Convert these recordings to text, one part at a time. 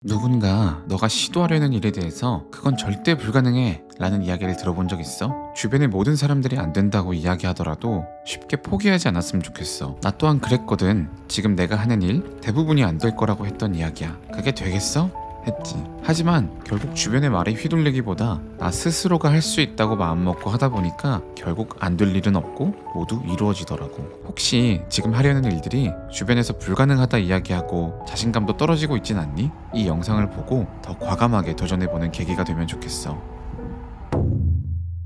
누군가 너가 시도하려는 일에 대해서 그건 절대 불가능해 라는 이야기를 들어본 적 있어? 주변의 모든 사람들이 안 된다고 이야기하더라도 쉽게 포기하지 않았으면 좋겠어. 나 또한 그랬거든. 지금 내가 하는 일 대부분이 안 될 거라고 했던 이야기야. 그게 되겠어? 했지. 하지만 결국 주변의 말에 휘둘리기보다 나 스스로가 할 수 있다고 마음먹고 하다 보니까 결국 안 될 일은 없고 모두 이루어지더라고. 혹시 지금 하려는 일들이 주변에서 불가능하다 이야기하고 자신감도 떨어지고 있진 않니? 이 영상을 보고 더 과감하게 도전해보는 계기가 되면 좋겠어.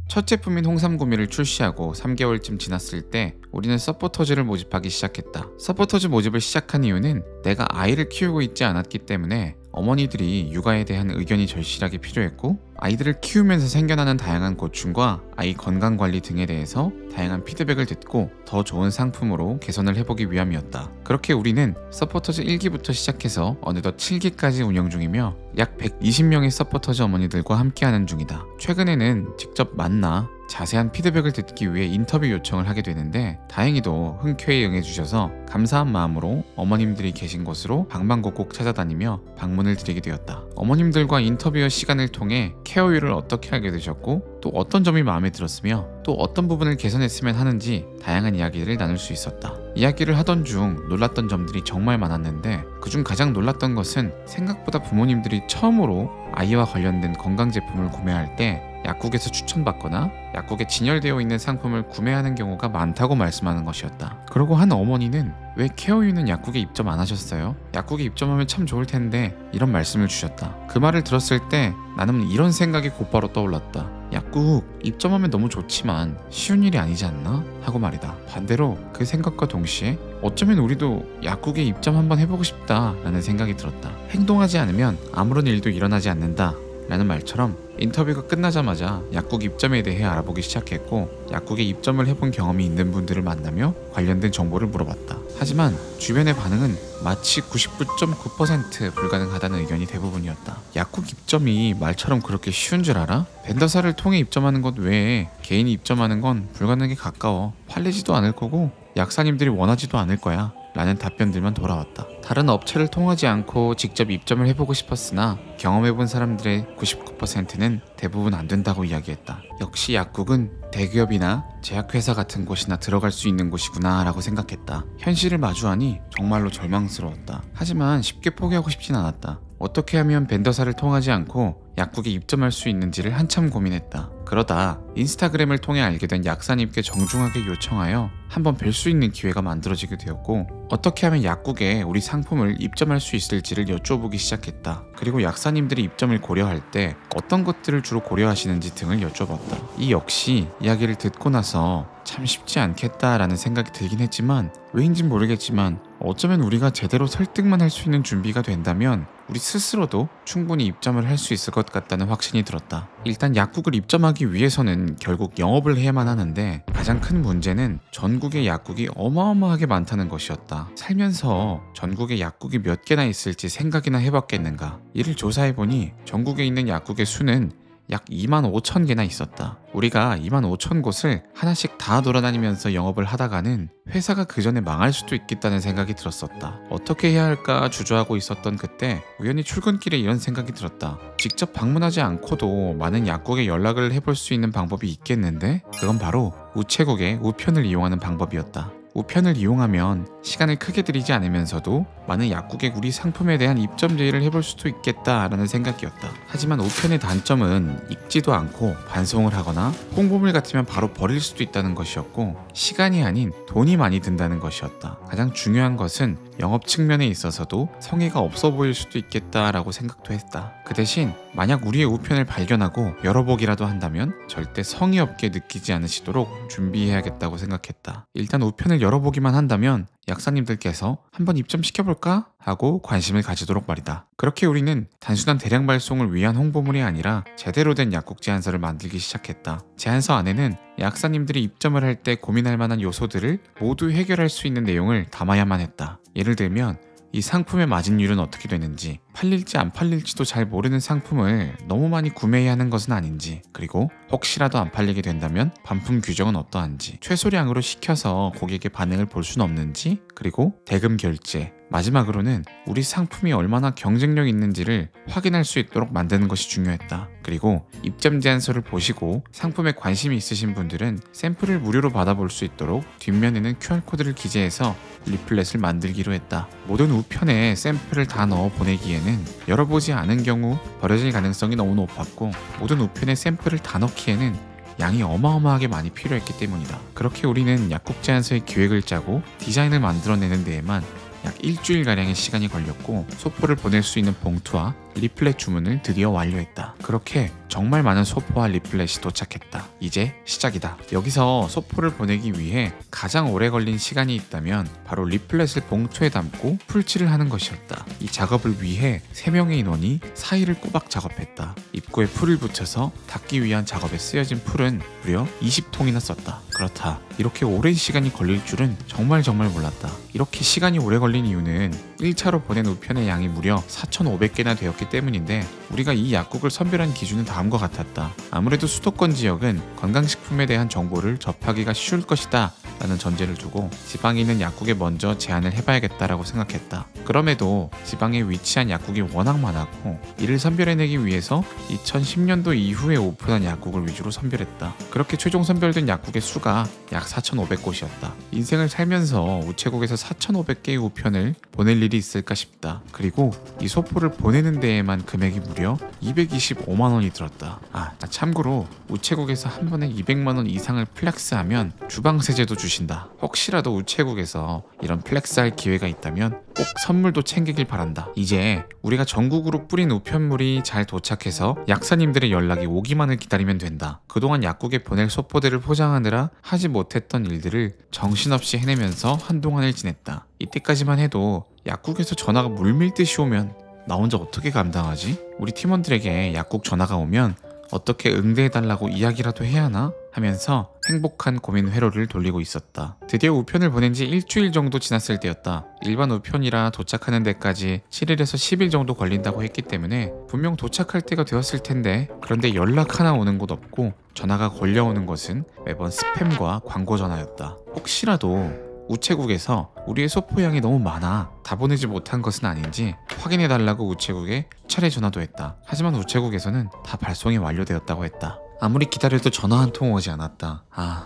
첫 제품인 홍삼구미를 출시하고 3개월쯤 지났을 때 우리는 서포터즈를 모집하기 시작했다. 서포터즈 모집을 시작한 이유는 내가 아이를 키우고 있지 않았기 때문에 어머니들이 육아에 대한 의견이 절실하게 필요했고, 아이들을 키우면서 생겨나는 다양한 고충과 아이 건강관리 등에 대해서 다양한 피드백을 듣고 더 좋은 상품으로 개선을 해보기 위함이었다. 그렇게 우리는 서포터즈 1기부터 시작해서 어느덧 7기까지 운영 중이며 약 120명의 서포터즈 어머니들과 함께하는 중이다. 최근에는 직접 만나 자세한 피드백을 듣기 위해 인터뷰 요청을 하게 되는데, 다행히도 흔쾌히 응해주셔서 감사한 마음으로 어머님들이 계신 곳으로 방방곡곡 찾아다니며 방문을 드리게 되었다. 어머님들과 인터뷰 시간을 통해 케어율을 어떻게 알게 되셨고, 또 어떤 점이 마음에 들었으며 또 어떤 부분을 개선했으면 하는지 다양한 이야기를 나눌 수 있었다. 이야기를 하던 중 놀랐던 점들이 정말 많았는데, 그중 가장 놀랐던 것은 생각보다 부모님들이 처음으로 아이와 관련된 건강 제품을 구매할 때 약국에서 추천받거나 약국에 진열되어 있는 상품을 구매하는 경우가 많다고 말씀하는 것이었다. 그러고 한 어머니는 왜 케어유는 약국에 입점 안 하셨어요? 약국에 입점하면 참 좋을 텐데, 이런 말씀을 주셨다. 그 말을 들었을 때 나는 이런 생각이 곧바로 떠올랐다. 약국 입점하면 너무 좋지만 쉬운 일이 아니지 않나? 하고 말이다. 반대로 그 생각과 동시에 어쩌면 우리도 약국에 입점 한번 해보고 싶다 라는 생각이 들었다. 행동하지 않으면 아무런 일도 일어나지 않는다 라는 말처럼 인터뷰가 끝나자마자 약국 입점에 대해 알아보기 시작했고, 약국에 입점을 해본 경험이 있는 분들을 만나며 관련된 정보를 물어봤다. 하지만 주변의 반응은 마치 99.9% 불가능하다는 의견이 대부분이었다. 약국 입점이 말처럼 그렇게 쉬운 줄 알아? 벤더사를 통해 입점하는 것 외에 개인이 입점하는 건 불가능에 가까워. 팔리지도 않을 거고 약사님들이 원하지도 않을 거야 라는 답변들만 돌아왔다. 다른 업체를 통하지 않고 직접 입점을 해보고 싶었으나 경험해본 사람들의 99%는 대부분 안 된다고 이야기했다. 역시 약국은 대기업이나 제약회사 같은 곳이나 들어갈 수 있는 곳이구나 라고 생각했다. 현실을 마주하니 정말로 절망스러웠다. 하지만 쉽게 포기하고 싶진 않았다. 어떻게 하면 벤더사를 통하지 않고 약국에 입점할 수 있는지를 한참 고민했다. 그러다 인스타그램을 통해 알게 된 약사님께 정중하게 요청하여 한번 뵐 수 있는 기회가 만들어지게 되었고, 어떻게 하면 약국에 우리 상품을 입점할 수 있을지를 여쭤보기 시작했다. 그리고 약사님들이 입점을 고려할 때 어떤 것들을 주로 고려하시는지 등을 여쭤봤다. 이 역시 이야기를 듣고 나서 참 쉽지 않겠다라는 생각이 들긴 했지만, 왜인진 모르겠지만 어쩌면 우리가 제대로 설득만 할 수 있는 준비가 된다면 우리 스스로도 충분히 입점을 할 수 있을 것 같다는 확신이 들었다. 일단 약국을 입점하기 위해서는 결국 영업을 해야만 하는데, 가장 큰 문제는 전국에 약국이 어마어마하게 많다는 것이었다. 살면서 전국에 약국이 몇 개나 있을지 생각이나 해봤겠는가. 이를 조사해보니 전국에 있는 약국의 수는 약 25,000개나 있었다. 우리가 25,000곳을 하나씩 다 돌아다니면서 영업을 하다가는 회사가 그 전에 망할 수도 있겠다는 생각이 들었었다. 어떻게 해야 할까 주저하고 있었던 그때 우연히 출근길에 이런 생각이 들었다. 직접 방문하지 않고도 많은 약국에 연락을 해볼 수 있는 방법이 있겠는데? 그건 바로 우체국의 우편을 이용하는 방법이었다. 우편을 이용하면 시간을 크게 들이지 않으면서도 많은 약국에 우리 상품에 대한 입점 제의를 해볼 수도 있겠다라는 생각이었다. 하지만 우편의 단점은 읽지도 않고 반송을 하거나 홍보물 같으면 바로 버릴 수도 있다는 것이었고, 시간이 아닌 돈이 많이 든다는 것이었다. 가장 중요한 것은 영업 측면에 있어서도 성의가 없어 보일 수도 있겠다라고 생각도 했다. 그 대신 만약 우리의 우편을 발견하고 열어보기라도 한다면 절대 성의 없게 느끼지 않으시도록 준비해야겠다고 생각했다. 일단 우편을 열어보기만 한다면 약사님들께서 한번 입점시켜볼까? 하고 관심을 가지도록 말이다. 그렇게 우리는 단순한 대량 발송을 위한 홍보물이 아니라 제대로 된 약국 제안서를 만들기 시작했다. 제안서 안에는 약사님들이 입점을 할 때 고민할 만한 요소들을 모두 해결할 수 있는 내용을 담아야만 했다. 예를 들면 이 상품의 마진율은 어떻게 되는지, 팔릴지 안 팔릴지도 잘 모르는 상품을 너무 많이 구매해야 하는 것은 아닌지, 그리고 혹시라도 안 팔리게 된다면 반품 규정은 어떠한지, 최소량으로 시켜서 고객의 반응을 볼 수는 없는지, 그리고 대금 결제, 마지막으로는 우리 상품이 얼마나 경쟁력 있는지를 확인할 수 있도록 만드는 것이 중요했다. 그리고 입점 제안서를 보시고 상품에 관심이 있으신 분들은 샘플을 무료로 받아볼 수 있도록 뒷면에는 QR코드를 기재해서 리플렛을 만들기로 했다. 모든 우편에 샘플을 다 넣어 보내기에는 열어보지 않은 경우 버려질 가능성이 너무 높았고, 모든 우편에 샘플을 다 넣기에는 양이 어마어마하게 많이 필요했기 때문이다. 그렇게 우리는 약국 제안서의 기획을 짜고 디자인을 만들어내는 데에만 약 일주일가량의 시간이 걸렸고, 소포를 보낼 수 있는 봉투와 리플렛 주문을 드디어 완료했다. 그렇게 정말 많은 소포와 리플렛이 도착했다. 이제 시작이다. 여기서 소포를 보내기 위해 가장 오래 걸린 시간이 있다면 바로 리플렛을 봉투에 담고 풀칠을 하는 것이었다. 이 작업을 위해 3명의 인원이 4일을 꼬박 작업했다. 입구에 풀을 붙여서 닫기 위한 작업에 쓰여진 풀은 무려 20통이나 썼다. 그렇다. 이렇게 오랜 시간이 걸릴 줄은 정말 몰랐다. 이렇게 시간이 오래 걸린 이유는 1차로 보낸 우편의 양이 무려 4,500개나 되었기 때문인데, 우리가 이 약국을 선별한 기준은 다음과 같았다. 아무래도 수도권 지역은 건강식품에 대한 정보를 접하기가 쉬울 것이다 라는 전제를 두고 지방에 있는 약국에 먼저 제안을 해봐야겠다라고 생각했다. 그럼에도 지방에 위치한 약국이 워낙 많았고, 이를 선별해내기 위해서 2010년도 이후에 오픈한 약국을 위주로 선별했다. 그렇게 최종 선별된 약국의 수가 약 4,500곳이었다. 인생을 살면서 우체국에서 4,500개의 우편을 보낼 일이 있을까 싶다. 그리고 이 소포를 보내는 데에만 금액이 무려 225만 원이 들었다. 참고로 우체국에서 한 번에 200만 원 이상을 플렉스하면 주방세제도 주신다. 혹시라도 우체국에서 이런 플렉스할 기회가 있다면 꼭 선물도 챙기길 바란다. 이제 우리가 전국으로 뿌린 우편물이 잘 도착해서 약사님들의 연락이 오기만을 기다리면 된다. 그동안 약국에 보낼 소포들을 포장하느라 하지 못했던 일들을 정신없이 해내면서 한동안을 지냈다. 이때까지만 해도 약국에서 전화가 물밀듯이 오면 나 혼자 어떻게 감당하지? 우리 팀원들에게 약국 전화가 오면 어떻게 응대해달라고 이야기라도 해야 하나? 하면서 행복한 고민 회로를 돌리고 있었다. 드디어 우편을 보낸 지 일주일 정도 지났을 때였다. 일반 우편이라 도착하는 데까지 7일에서 10일 정도 걸린다고 했기 때문에 분명 도착할 때가 되었을 텐데, 그런데 연락 하나 오는 곳 없고 전화가 걸려오는 것은 매번 스팸과 광고 전화였다. 혹시라도 우체국에서 우리의 소포량이 너무 많아 다 보내지 못한 것은 아닌지 확인해달라고 우체국에 차례 전화도 했다. 하지만 우체국에서는 다 발송이 완료되었다고 했다. 아무리 기다려도 전화 한 통 오지 않았다.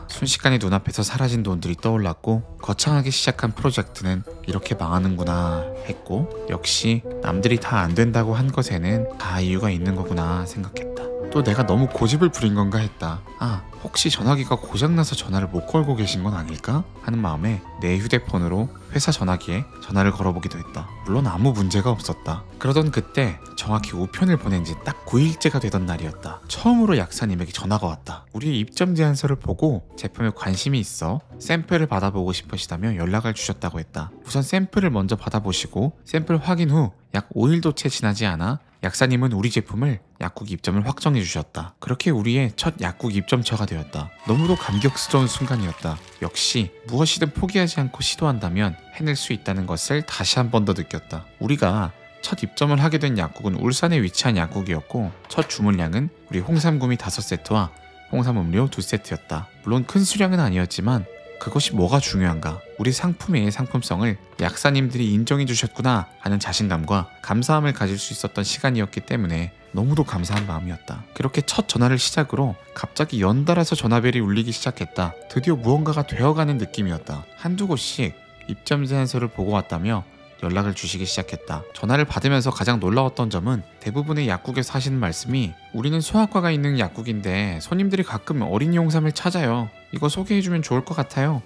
순식간에 눈앞에서 사라진 돈들이 떠올랐고, 거창하게 시작한 프로젝트는 이렇게 망하는구나 했고, 역시 남들이 다 안 된다고 한 것에는 다 이유가 있는 거구나 생각했다. 또 내가 너무 고집을 부린 건가 했다. 혹시 전화기가 고장나서 전화를 못 걸고 계신 건 아닐까? 하는 마음에 내 휴대폰으로 회사 전화기에 전화를 걸어보기도 했다. 물론 아무 문제가 없었다. 그러던 그때 정확히 우편을 보낸 지 딱 9일째가 되던 날이었다. 처음으로 약사님에게 전화가 왔다. 우리의 입점 제안서를 보고 제품에 관심이 있어 샘플을 받아보고 싶으시다며 연락을 주셨다고 했다. 우선 샘플을 먼저 받아보시고 샘플 확인 후 약 5일도 채 지나지 않아 약사님은 우리 제품을 약국 입점을 확정해 주셨다. 그렇게 우리의 첫 약국 입점처가 되었다. 너무도 감격스러운 순간이었다. 역시 무엇이든 포기하지 않고 시도한다면 해낼 수 있다는 것을 다시 한 번 더 느꼈다. 우리가 첫 입점을 하게 된 약국은 울산에 위치한 약국이었고, 첫 주문량은 우리 홍삼구미 5세트와 홍삼 음료 2세트였다. 물론 큰 수량은 아니었지만 그것이 뭐가 중요한가? 우리 상품의 상품성을 약사님들이 인정해 주셨구나 하는 자신감과 감사함을 가질 수 있었던 시간이었기 때문에 너무도 감사한 마음이었다. 그렇게 첫 전화를 시작으로 갑자기 연달아서 전화벨이 울리기 시작했다. 드디어 무언가가 되어가는 느낌이었다. 한두 곳씩 입점 제안서를 보고 왔다며 연락을 주시기 시작했다. 전화를 받으면서 가장 놀라웠던 점은 대부분의 약국에서 하시는 말씀이 우리는 소아과가 있는 약국인데 손님들이 가끔 어린이 홍삼을 찾아요. 이거 소개해주면 좋을 것 같아요.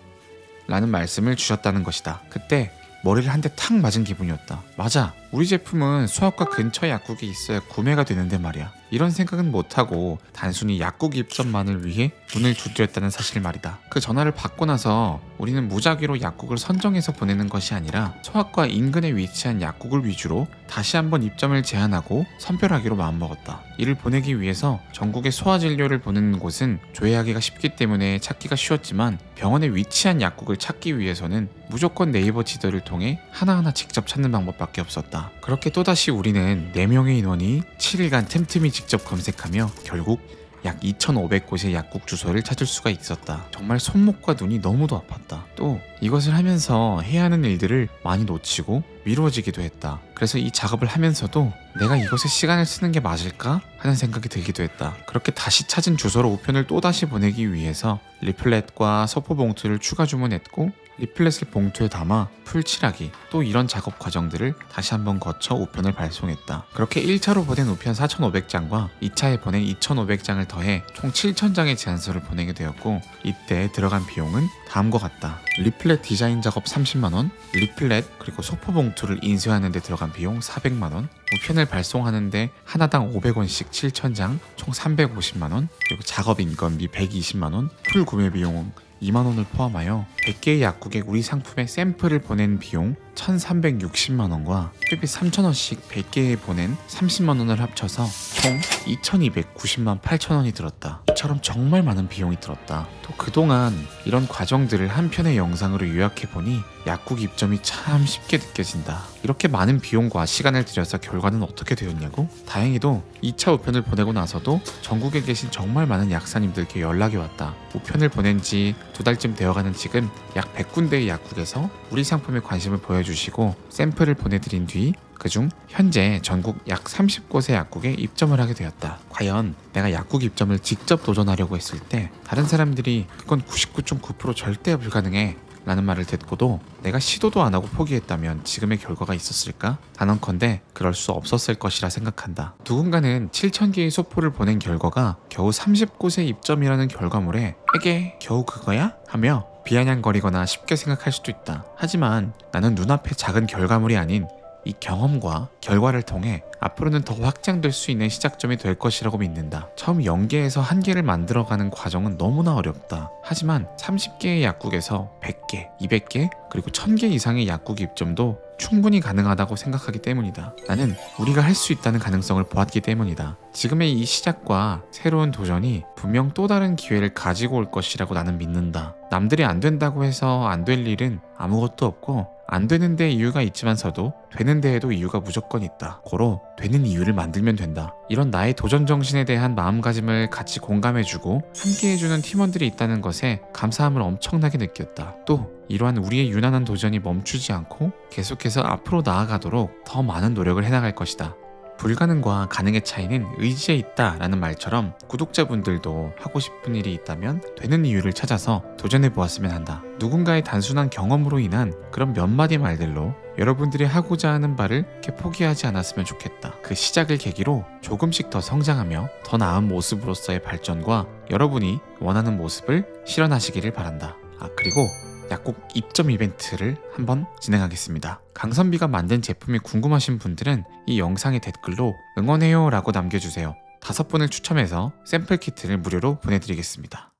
라는 말씀을 주셨다는 것이다. 그때 머리를 한 대 탁 맞은 기분이었다. 맞아. 우리 제품은 수학과 근처 약국에 있어야 구매가 되는데 말이야. 이런 생각은 못하고 단순히 약국 입점만을 위해 문을 두드렸다는 사실 말이다. 그 전화를 받고 나서 우리는 무작위로 약국을 선정해서 보내는 것이 아니라 소학과 인근에 위치한 약국을 위주로 다시 한번 입점을 제안하고 선별하기로 마음먹었다. 이를 보내기 위해서 전국의 소아진료를 보내는 곳은 조회하기가 쉽기 때문에 찾기가 쉬웠지만 병원에 위치한 약국을 찾기 위해서는 무조건 네이버 지도를 통해 하나하나 직접 찾는 방법밖에 없었다. 그렇게 또다시 우리는 4명의 인원이 7일간 틈틈이 직접 검색하며 결국 약 2,500곳의 약국 주소를 찾을 수가 있었다. 정말 손목과 눈이 너무도 아팠다. 또 이것을 하면서 해야 하는 일들을 많이 놓치고 미루어지기도 했다. 그래서 이 작업을 하면서도 내가 이곳에 시간을 쓰는 게 맞을까? 하는 생각이 들기도 했다. 그렇게 다시 찾은 주소로 우편을 또다시 보내기 위해서 리플렛과 서포 봉투를 추가 주문했고, 리플렛을 봉투에 담아 풀칠하기, 또 이런 작업 과정들을 다시 한번 거쳐 우편을 발송했다. 그렇게 1차로 보낸 우편 4,500장과 2차에 보낸 2,500장을 더해 총 7,000장의 제안서를 보내게 되었고, 이때 들어간 비용은 다음과 같다. 리플렛 디자인 작업 30만원, 리플렛 그리고 소포 봉투를 인쇄하는 데 들어간 비용 400만원, 우편을 발송하는데 하나당 500원씩 7,000장, 총 350만원, 그리고 작업 인건비 120만원, 풀 구매 비용 2만원을 포함하여 100개의 약국에 우리 상품의 샘플을 보낸 비용 1,360만원과 회비 3,000원씩 100개에 보낸 30만원을 합쳐서 총 2,290만 8천원이 들었다. 이처럼 정말 많은 비용이 들었다. 또 그동안 이런 과정들을 한 편의 영상으로 요약해보니 약국 입점이 참 쉽게 느껴진다. 이렇게 많은 비용과 시간을 들여서 결과는 어떻게 되었냐고? 다행히도 2차 우편을 보내고 나서도 전국에 계신 정말 많은 약사님들께 연락이 왔다. 우편을 보낸 지 2달쯤 되어가는 지금 약 100군데의 약국에서 우리 상품에 관심을 보여주시고 샘플을 보내드린 뒤 그중 현재 전국 약 30곳의 약국에 입점을 하게 되었다. 과연 내가 약국 입점을 직접 도전하려고 했을 때 다른 사람들이 그건 99.9% 절대 불가능해 라는 말을 듣고도 내가 시도도 안 하고 포기했다면 지금의 결과가 있었을까? 단언컨대 그럴 수 없었을 것이라 생각한다. 누군가는 7,000개의 소포를 보낸 결과가 겨우 30곳의 입점이라는 결과물에 에게 겨우 그거야? 하며 비아냥거리거나 쉽게 생각할 수도 있다. 하지만 나는 눈앞에 작은 결과물이 아닌 이 경험과 결과를 통해 앞으로는 더 확장될 수 있는 시작점이 될 것이라고 믿는다. 처음 0개에서 1개를 만들어가는 과정은 너무나 어렵다. 하지만 30개의 약국에서 100개, 200개, 그리고 1000개 이상의 약국 입점도 충분히 가능하다고 생각하기 때문이다. 나는 우리가 할 수 있다는 가능성을 보았기 때문이다. 지금의 이 시작과 새로운 도전이 분명 또 다른 기회를 가지고 올 것이라고 나는 믿는다. 남들이 안 된다고 해서 안 될 일은 아무것도 없고, 안 되는 데 이유가 있지만서도 되는 데에도 이유가 무조건 있다. 고로 되는 이유를 만들면 된다. 이런 나의 도전 정신에 대한 마음가짐을 같이 공감해주고 함께해주는 팀원들이 있다는 것에 감사함을 엄청나게 느꼈다. 또 이러한 우리의 유난한 도전이 멈추지 않고 계속해서 앞으로 나아가도록 더 많은 노력을 해나갈 것이다. 불가능과 가능의 차이는 의지에 있다 라는 말처럼 구독자분들도 하고 싶은 일이 있다면 되는 이유를 찾아서 도전해 보았으면 한다. 누군가의 단순한 경험으로 인한 그런 몇 마디 말들로 여러분들이 하고자 하는 바를 이렇게 포기하지 않았으면 좋겠다. 그 시작을 계기로 조금씩 더 성장하며 더 나은 모습으로서의 발전과 여러분이 원하는 모습을 실현하시기를 바란다. 그리고 약국 입점 이벤트를 한번 진행하겠습니다. 강선비가 만든 제품이 궁금하신 분들은 이 영상의 댓글로 응원해요 라고 남겨주세요. 5분을 추첨해서 샘플 키트를 무료로 보내드리겠습니다.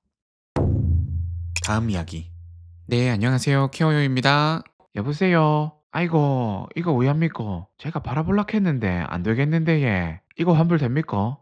다음 이야기. 네, 안녕하세요. 케어요입니다. 여보세요. 아이고, 이거 왜 합니까? 제가 바라볼락 했는데 안 되겠는데 이거 환불됩니까?